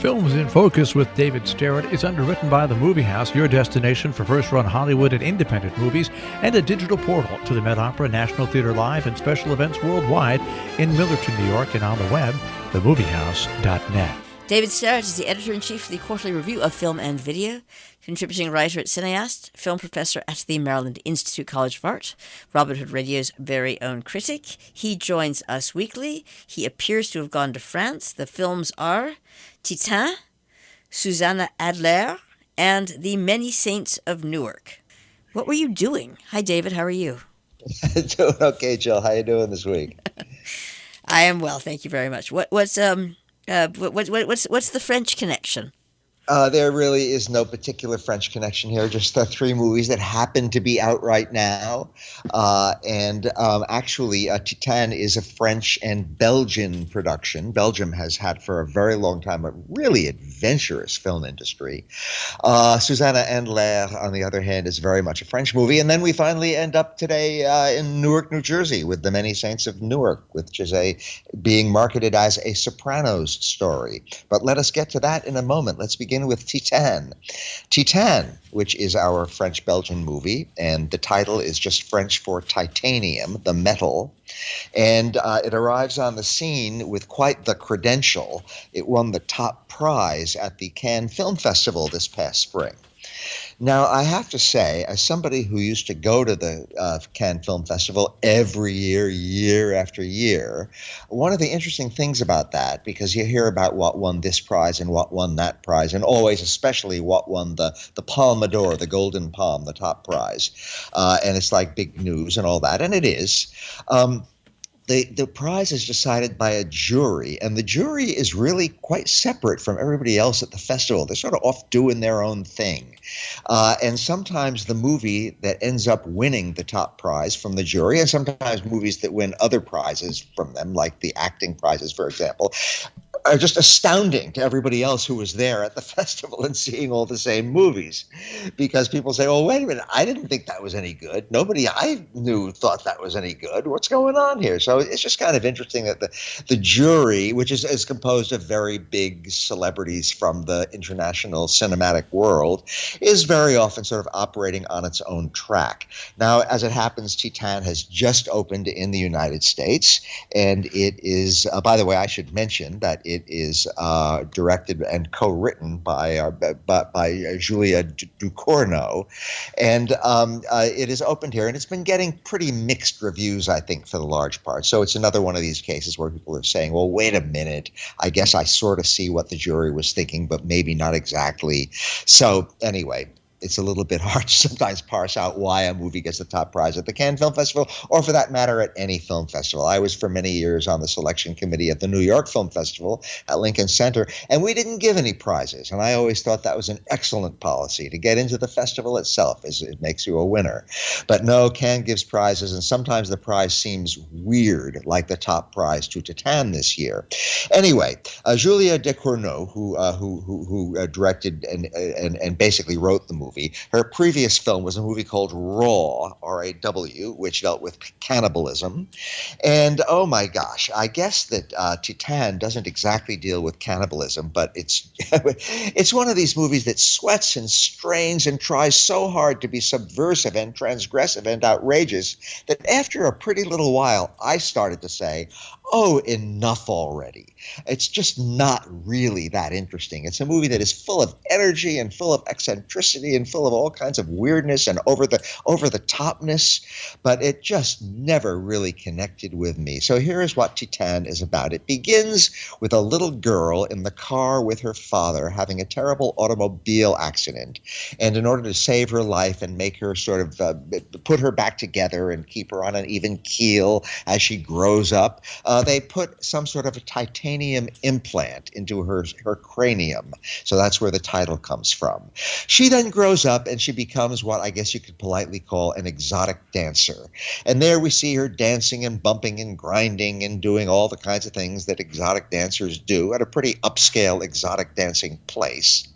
Films in Focus with David Sterritt is underwritten by The Movie House, your destination for first-run Hollywood and independent movies, and a digital portal to the Met Opera, National Theatre Live, and special events worldwide in Millerton, New York, and on the web, themoviehouse.net. David Sterritt is the editor-in-chief of the Quarterly Review of Film and Video, contributing writer at Cineast, film professor at the Maryland Institute College of Art, Robin Hood Radio's very own critic. He joins us weekly. He appears to have gone to France. The films are Titane, Susanna Endler, and The Many Saints of Newark. What were you doing? Hi, David. How are you? Doing okay, Jill. How you doing this week? I am well, thank you very much. What's the French connection? There really is no particular French connection here, just the three movies that happen to be out right now. Actually, Titane is a French and Belgian production. Belgium has had for a very long time a really adventurous film industry. Susanna Endler, on the other hand, is very much a French movie. And then we finally end up today in Newark, New Jersey with The Many Saints of Newark, which is being marketed as a Sopranos story. But let us get to that in a moment. Let's begin with Titane. Titane, which is our French-Belgian movie, and the title is just French for titanium, the metal, and it arrives on the scene with quite the credential. It won the top prize at the Cannes Film Festival this past spring. Now, I have to say, as somebody who used to go to the Cannes Film Festival every year, year after year, one of the interesting things about that, because you hear about what won this prize and what won that prize, and always especially what won the Palme d'Or, the Golden Palm, the top prize, and it's like big news and all that, and it is. The prize is decided by a jury, and the jury is really quite separate from everybody else at the festival. They're sort of off doing their own thing. And sometimes the movie that ends up winning the top prize from the jury, and sometimes movies that win other prizes from them, like the acting prizes, for example, are just astounding to everybody else who was there at the festival and seeing all the same movies. Because people say, oh, wait a minute, I didn't think that was any good. Nobody I knew thought that was any good. What's going on here? So it's just kind of interesting that the jury, which is composed of very big celebrities from the international cinematic world, is very often sort of operating on its own track. Now, as it happens, Titane has just opened in the United States, and it is, by the way, I should mention that it is directed and co-written by Julia Ducournau, and it is opened here, and it's been getting pretty mixed reviews, I think, for the large part. So it's another one of these cases where people are saying, well, wait a minute, I guess I sort of see what the jury was thinking, but maybe not exactly. So anyway, it's a little bit hard to sometimes parse out why a movie gets the top prize at the Cannes Film Festival, or for that matter, at any film festival. I was for many years on the selection committee at the New York Film Festival at Lincoln Center, and we didn't give any prizes. And I always thought that was an excellent policy to get into the festival itself, as it makes you a winner. But no, Cannes gives prizes, and sometimes the prize seems weird, like the top prize to Titane this year. Anyway, Julia Ducournau, who directed and basically wrote the movie. Her previous film was a movie called Raw, R-A-W, which dealt with cannibalism. And oh my gosh, I guess that Titane doesn't exactly deal with cannibalism, but it's one of these movies that sweats and strains and tries so hard to be subversive and transgressive and outrageous that after a pretty little while, I started to say, oh, enough already. It's just not really that interesting. It's a movie that is full of energy and full of eccentricity and full of all kinds of weirdness and over the topness, but it just never really connected with me. So here is what Titane is about. It begins with a little girl in the car with her father having a terrible automobile accident, and in order to save her life and make her sort of put her back together and keep her on an even keel as she grows up, they put some sort of a titanium implant into her cranium. So that's where the title comes from. She then grows up and she becomes what I guess you could politely call an exotic dancer. And there we see her dancing and bumping and grinding and doing all the kinds of things that exotic dancers do at a pretty upscale exotic dancing place.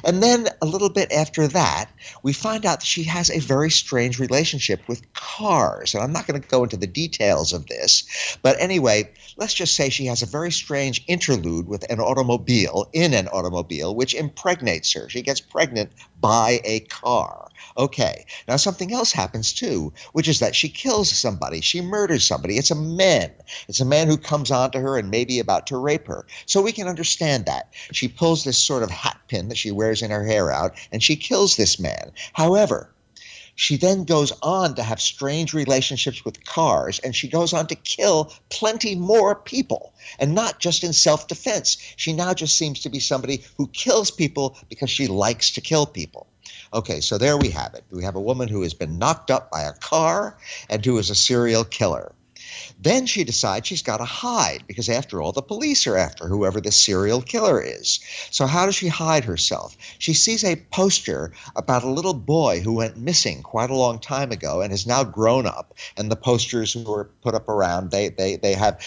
And then a little bit after that, we find out that she has a very strange relationship with cars. And I'm not going to go into the details of this, but anyway, let's just say she has a very strange interlude with an automobile, which impregnates her. She gets pregnant by a car. Okay, now something else happens too, which is that she kills somebody. She murders somebody. It's a man. It's a man who comes on to her and may be about to rape her. So we can understand that. She pulls this sort of hat pin that she wears in her hair out, and she kills this man. However, she then goes on to have strange relationships with cars, and she goes on to kill plenty more people, and not just in self-defense. She now just seems to be somebody who kills people because she likes to kill people. Okay, so there we have it. We have a woman who has been knocked up by a car and who is a serial killer. Then she decides she's got to hide because, after all, the police are after whoever the serial killer is. So how does she hide herself? She sees a poster about a little boy who went missing quite a long time ago and has now grown up. And the posters who are put up around, they have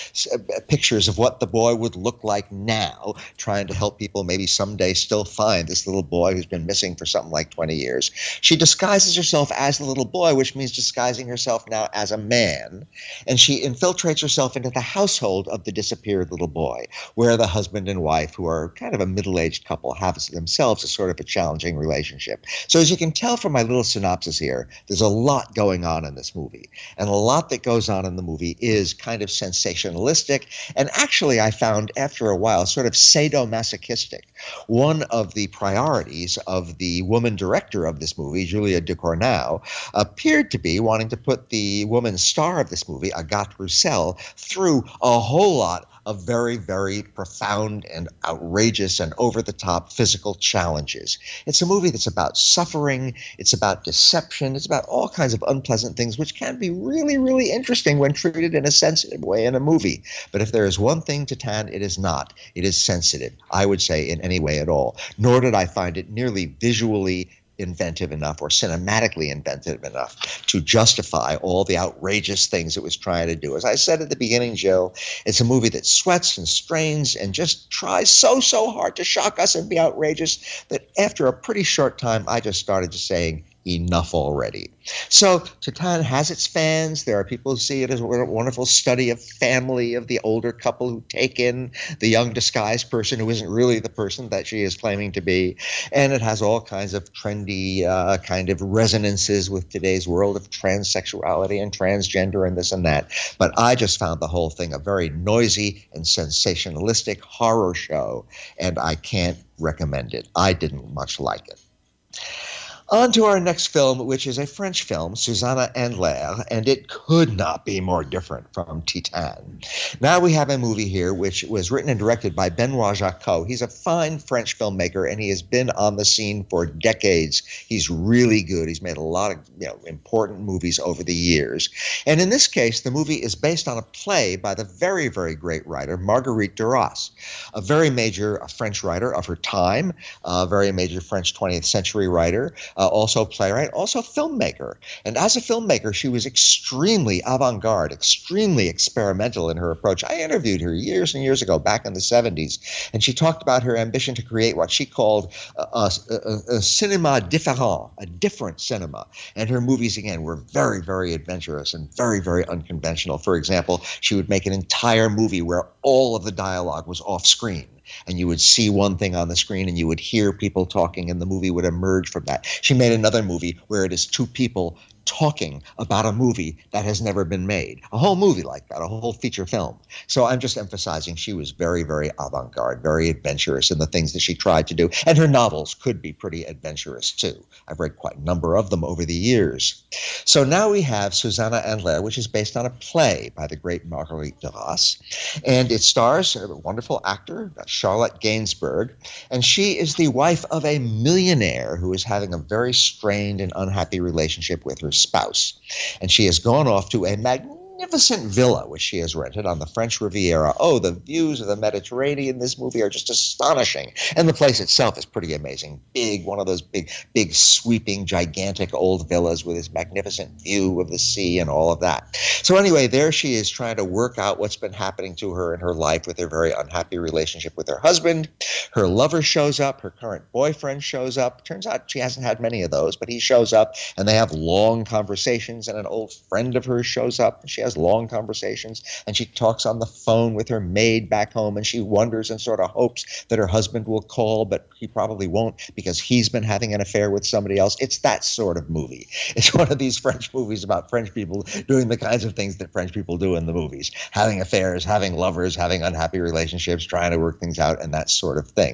pictures of what the boy would look like now, trying to help people maybe someday still find this little boy who's been missing for something like 20 years. She disguises herself as the little boy, which means disguising herself now as a man. And she infiltrates herself into the household of the disappeared little boy, where the husband and wife, who are kind of a middle-aged couple, have themselves a sort of a challenging relationship. So as you can tell from my little synopsis here, there's a lot going on in this movie. And a lot that goes on in the movie is kind of sensationalistic. And actually, I found after a while sort of sadomasochistic. One of the priorities of the woman director of this movie, Julia Ducournau, appeared to be wanting to put the woman star of this movie, Agathe Roussel, through a whole lot of very, very profound and outrageous and over-the-top physical challenges. It's a movie that's about suffering, it's about deception, it's about all kinds of unpleasant things, which can be really, really interesting when treated in a sensitive way in a movie. But if there is one thing Titane, it is not. It is sensitive, I would say, in any way at all. Nor did I find it nearly visually inventive enough or cinematically inventive enough to justify all the outrageous things it was trying to do. As I said at the beginning, Jill, it's a movie that sweats and strains and just tries so hard to shock us and be outrageous that after a pretty short time, I just started just saying, enough already. So Titane has its fans. There are people who see it as a wonderful study of family, of the older couple who take in the young disguised person who isn't really the person that she is claiming to be. And it has all kinds of trendy kind of resonances with today's world of transsexuality and transgender and this and that. But I just found the whole thing a very noisy and sensationalistic horror show, and I can't recommend it. I didn't much like it. On to our next film, which is a French film, Susanna Endler, and it could not be more different from Titane. Now we have a movie here which was written and directed by Benoit Jacquot. He's a fine French filmmaker, and he has been on the scene for decades. He's really good. He's made a lot of important movies over the years. And in this case, the movie is based on a play by the very, very great writer, Marguerite Duras, a very major French writer of her time, a very major French 20th century writer, also playwright, also filmmaker. And as a filmmaker, she was extremely avant-garde, extremely experimental in her approach. I interviewed her years and years ago, back in the 70s, and she talked about her ambition to create what she called a cinema différent, a different cinema. And her movies, again, were very, very adventurous and very, very unconventional. For example, she would make an entire movie where all of the dialogue was off-screen. And you would see one thing on the screen and you would hear people talking, and the movie would emerge from that. She made another movie where it is two people talking about a movie that has never been made. A whole movie like that, a whole feature film. So I'm just emphasizing she was very, very avant-garde, very adventurous in the things that she tried to do. And her novels could be pretty adventurous too. I've read quite a number of them over the years. So now we have Susanna Endler, which is based on a play by the great Marguerite Duras. And it stars a wonderful actor, Charlotte Gainsbourg. And she is the wife of a millionaire who is having a very strained and unhappy relationship with her spouse. And she has gone off to a magnificent villa which she has rented on the French Riviera. Oh, the views of the Mediterranean in this movie are just astonishing. And the place itself is pretty amazing. Big, one of those big, sweeping, gigantic old villas with this magnificent view of the sea and all of that. So anyway, there she is trying to work out what's been happening to her in her life with her very unhappy relationship with her husband. Her lover shows up. Her current boyfriend shows up. Turns out she hasn't had many of those, but he shows up, and they have long conversations, and an old friend of hers shows up, and she has long conversations, and she talks on the phone with her maid back home, and she wonders and sort of hopes that her husband will call, but he probably won't because he's been having an affair with somebody else. It's that sort of movie. It's one of these French movies about French people doing the kinds of things that French people do in the movies, having affairs, having lovers, having unhappy relationships, trying to work things out, and that sort of thing.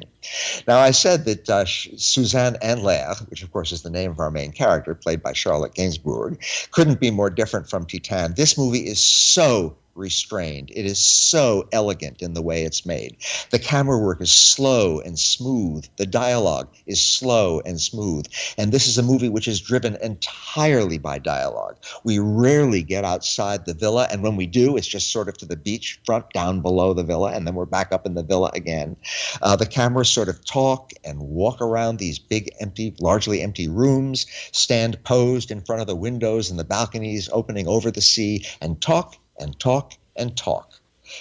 Now, I said that Susanna Endler, which of course is the name of our main character, played by Charlotte Gainsbourg, couldn't be more different from Titane. This movie is so restrained. It is so elegant in the way it's made. The camera work is slow and smooth. The dialogue is slow and smooth. And this is a movie which is driven entirely by dialogue. We rarely get outside the villa, and when we do, it's just sort of to the beach front down below the villa, and then we're back up in the villa again. The cameras sort of talk and walk around these big, empty, largely empty rooms, stand posed in front of the windows and the balconies opening over the sea, and talk and talk and talk.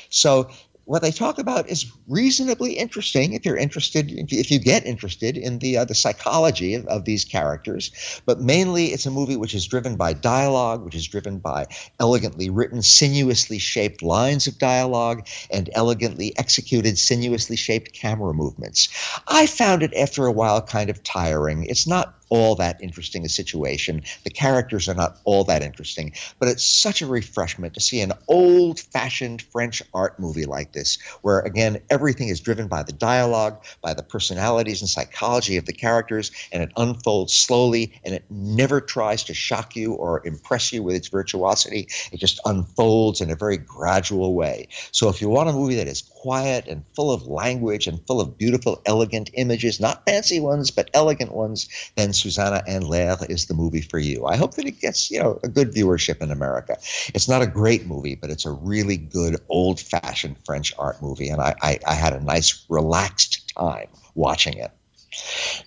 So what they talk about is reasonably interesting if you're interested, if you get interested in the psychology of these characters. But mainly it's a movie which is driven by dialogue, which is driven by elegantly written, sinuously shaped lines of dialogue and elegantly executed, sinuously shaped camera movements. I found it after a while kind of tiring. It's not all that interesting a situation. The characters are not all that interesting, but it's such a refreshment to see an old-fashioned French art movie like this, where, again, everything is driven by the dialogue, by the personalities and psychology of the characters, and it unfolds slowly, and it never tries to shock you or impress you with its virtuosity. It just unfolds in a very gradual way. So if you want a movie that is quiet and full of language and full of beautiful, elegant images, not fancy ones, but elegant ones, then Susanna Endler is the movie for you. I hope that it gets, a good viewership in America. It's not a great movie, but it's a really good old-fashioned French art movie, and I had a nice, relaxed time watching it.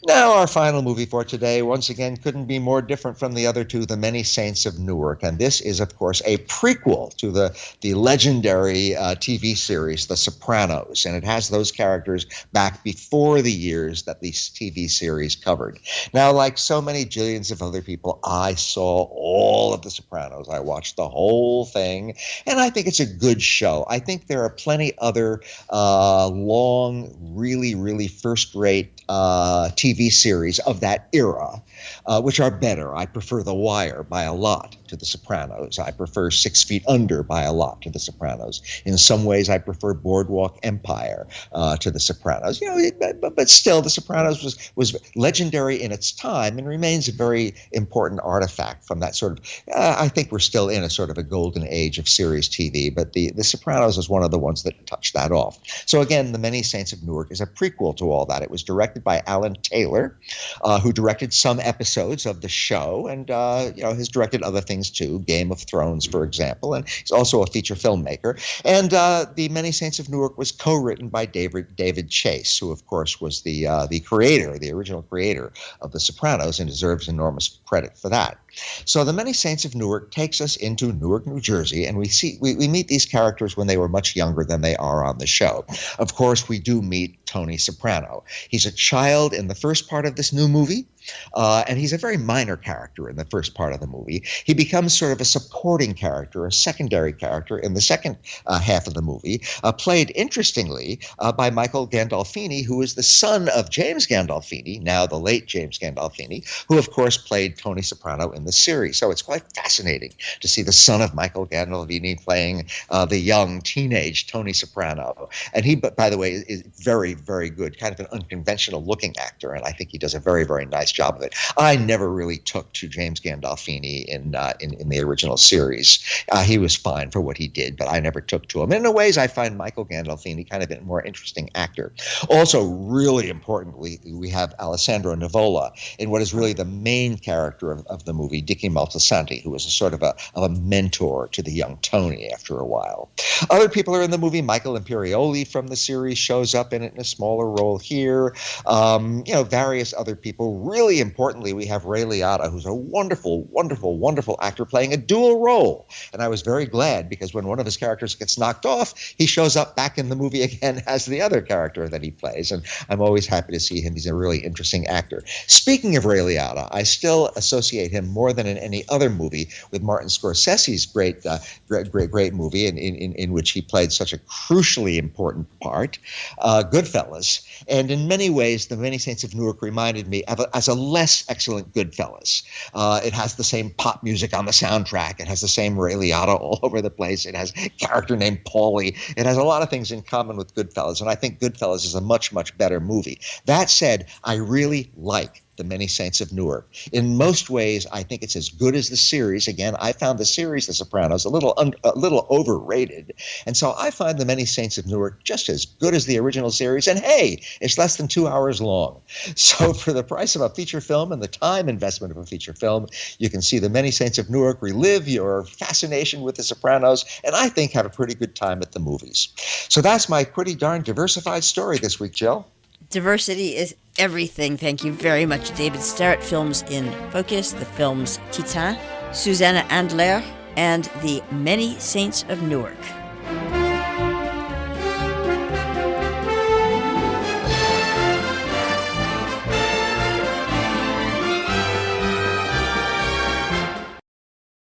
Now, our final movie for today, once again, couldn't be more different from the other two, The Many Saints of Newark. And this is, of course, a prequel to the legendary TV series, The Sopranos. And it has those characters back before the years that the TV series covered. Now, like so many jillions of other people, I saw all of The Sopranos. I watched the whole thing, and I think it's a good show. I think there are plenty other long, really, really first-rate TV series of that era, which are better. I prefer The Wire by a lot to The Sopranos. I prefer 6 Feet Under by a lot to The Sopranos. In some ways, I prefer Boardwalk Empire to The Sopranos. But still, The Sopranos was legendary in its time and remains a very important artifact from that sort of. I think we're still in a sort of a golden age of series TV, but The Sopranos is one of the ones that touched that off. So again, The Many Saints of Newark is a prequel to all that. It was directed by Alan Taylor, who directed some episodes of the show, and has directed other things too, Game of Thrones, for example, and he's also a feature filmmaker. And The Many Saints of Newark was co-written by David Chase, who of course was the original creator of The Sopranos, and deserves enormous credit for that. So The Many Saints of Newark takes us into Newark, New Jersey, and we meet these characters when they were much younger than they are on the show. Of course, we do meet Tony Soprano. He's a child in the first part of this new movie, and he's a very minor character in the first part of the movie. He becomes sort of a supporting character, a secondary character in the second half of the movie, played, interestingly, by Michael Gandolfini, who is the son of James Gandolfini, now the late James Gandolfini, who, of course, played Tony Soprano in the series. So it's quite fascinating to see the son of Michael Gandolfini playing the young teenage Tony Soprano. And he, by the way, is very, very good, kind of an unconventional-looking actor, and I think he does a very, very nice job of it. I never really took to James Gandolfini in the original series. He was fine for what he did, but I never took to him. And in ways, I find Michael Gandolfini kind of a more interesting actor. Also, really importantly, we have Alessandro Navola in what is really the main character of the movie, Dicky Moltisanti, who is a sort of a mentor to the young Tony after a while. Other people are in the movie. Michael Imperioli from the series shows up in it in a smaller role here. Various other people. Really importantly, we have Ray Liotta, who's a wonderful, wonderful, wonderful actor playing a dual role. And I was very glad because when one of his characters gets knocked off, he shows up back in the movie again as the other character that he plays. And I'm always happy to see him. He's a really interesting actor. Speaking of Ray Liotta, I still associate him more than in any other movie with Martin Scorsese's great movie in which he played such a crucially important part, Goodfellas. And in many ways, The Many Saints of Newark reminded me as a less excellent Goodfellas. It has the same pop music on the soundtrack. It has the same Ray Liotta all over the place. It has a character named Paulie. It has a lot of things in common with Goodfellas, and I think Goodfellas is a much, much better movie. That said, I really like The Many Saints of Newark. In most ways, I think it's as good as the series. Again, I found the series, The Sopranos, a little overrated. And so I find The Many Saints of Newark just as good as the original series. And hey, it's less than 2 hours long. So for the price of a feature film and the time investment of a feature film, you can see The Many Saints of Newark, relive your fascination with The Sopranos, and I think have a pretty good time at the movies. So that's my pretty darn diversified story this week, Jill. Diversity is everything. Thank you very much, David Sterritt. Films in Focus, the films Titane, Susanna Endler, and The Many Saints of Newark.